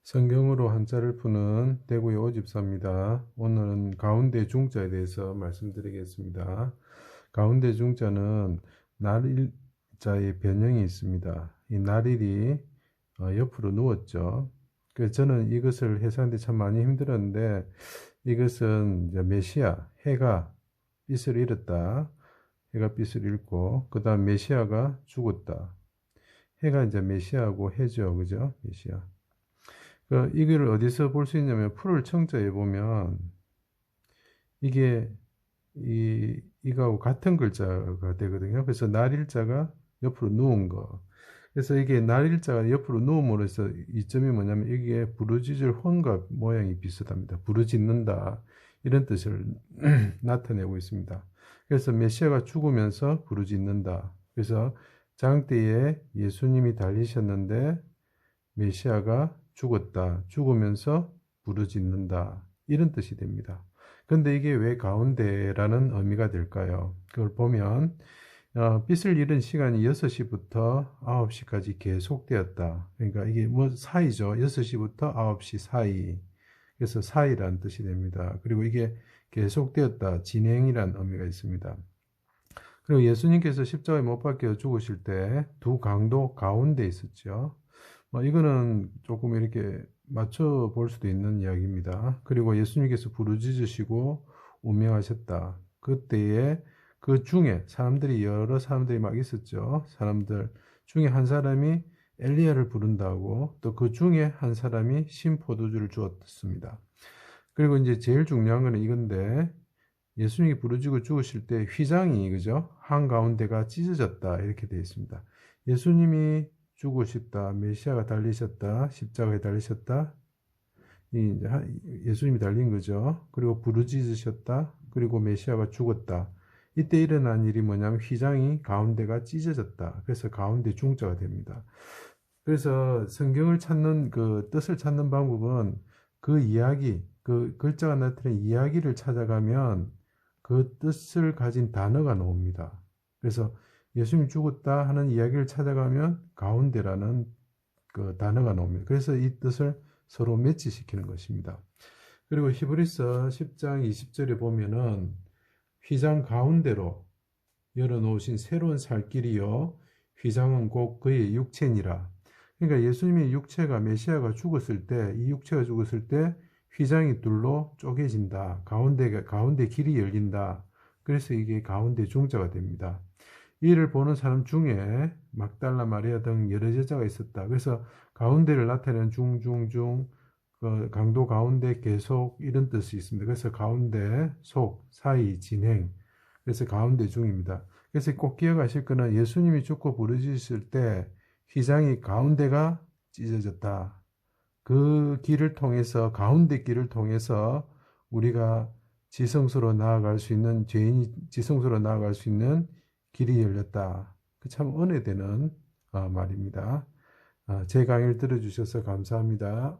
성경으로 한자를 푸는 대구의 오집사입니다. 오늘은 가운데 중자에 대해서 말씀드리겠습니다. 가운데 중자는 날일자의 변형이 있습니다. 이 날일이 옆으로 누웠죠. 그래서 저는 이것을 해석하는데 참 많이 힘들었는데, 이것은 이제 메시아, 해가 빛을 잃었다. 해가 빛을 잃고, 그 다음 메시아가 죽었다. 해가 이제 메시아고 해죠. 그죠? 메시아. 이걸 어디서 볼 수 있냐면, 풀을 청자에 보면, 이게, 이거하고 같은 글자가 되거든요. 그래서 날일자가 옆으로 누운 거. 그래서 이게 날일자가 옆으로 누움으로써 이점이 뭐냐면, 이게 부르짖을 혼과 모양이 비슷합니다. 부르짖는다. 이런 뜻을 나타내고 있습니다. 그래서 메시아가 죽으면서 부르짖는다. 그래서 장대에 예수님이 달리셨는데, 메시아가 죽었다. 죽으면서 부르짖는다. 이런 뜻이 됩니다. 근데 이게 왜 가운데라는 의미가 될까요? 그걸 보면 빛을 잃은 시간이 6시부터 9시까지 계속되었다. 그러니까 이게 뭐 사이죠. 6시부터 9시 사이. 그래서 사이라는 뜻이 됩니다. 그리고 이게 계속되었다. 진행이라는 의미가 있습니다. 그리고 예수님께서 십자가에 못 박혀 죽으실 때 두 강도 가운데 있었죠. 이거는 조금 이렇게 맞춰 볼 수도 있는 이야기입니다. 그리고 예수님께서 부르짖으시고 운명하셨다. 그때에 그 중에 여러 사람들이 막 있었죠. 사람들 중에 한 사람이 엘리야를 부른다고, 또 그 중에 한 사람이 신포도주를 주었습니다. 그리고 이제 제일 중요한 거는 이건데, 예수님이 부르짖고 죽으실 때 휘장이, 그죠? 한가운데가 찢어졌다. 이렇게 되어 있습니다. 예수님이 죽으셨다. 메시아가 달리셨다. 십자가에 달리셨다. 예수님이 달린 거죠. 그리고 부르짖으셨다. 그리고 메시아가 죽었다. 이때 일어난 일이 뭐냐면 휘장이 가운데가 찢어졌다. 그래서 가운데 중자가 됩니다. 그래서 성경을 찾는 그 뜻을 찾는 방법은 그 이야기, 그 글자가 나타낸 이야기를 찾아가면 그 뜻을 가진 단어가 나옵니다. 그래서 예수님이 죽었다 하는 이야기를 찾아가면 가운데라는 그 단어가 나옵니다. 그래서 이 뜻을 서로 매치시키는 것입니다. 그리고 히브리서 10장 20절에 보면은 휘장 가운데로 열어놓으신 새로운 살 길이요 휘장은 곧 그의 육체니라. 그러니까 예수님의 육체가, 메시아가 죽었을 때, 이 육체가 죽었을 때 휘장이 둘로 쪼개진다. 가운데 길이 열린다. 그래서 이게 가운데 중자가 됩니다. 이를 보는 사람 중에 막달라 마리아 등 여러 제자가 있었다. 그래서 가운데를 나타내는 강도 가운데 계속 이런 뜻이 있습니다. 그래서 가운데 속, 사이, 진행. 그래서 가운데 중입니다. 그래서 꼭 기억하실 거는 예수님이 죽고 부르짖으실 때 휘장이 가운데가 찢어졌다. 그 길을 통해서, 가운데 길을 통해서 우리가 지성소로 나아갈 수 있는, 죄인이 지성소로 나아갈 수 있는 길이 열렸다. 그 참 은혜되는 말입니다. 제 강의를 들어주셔서 감사합니다.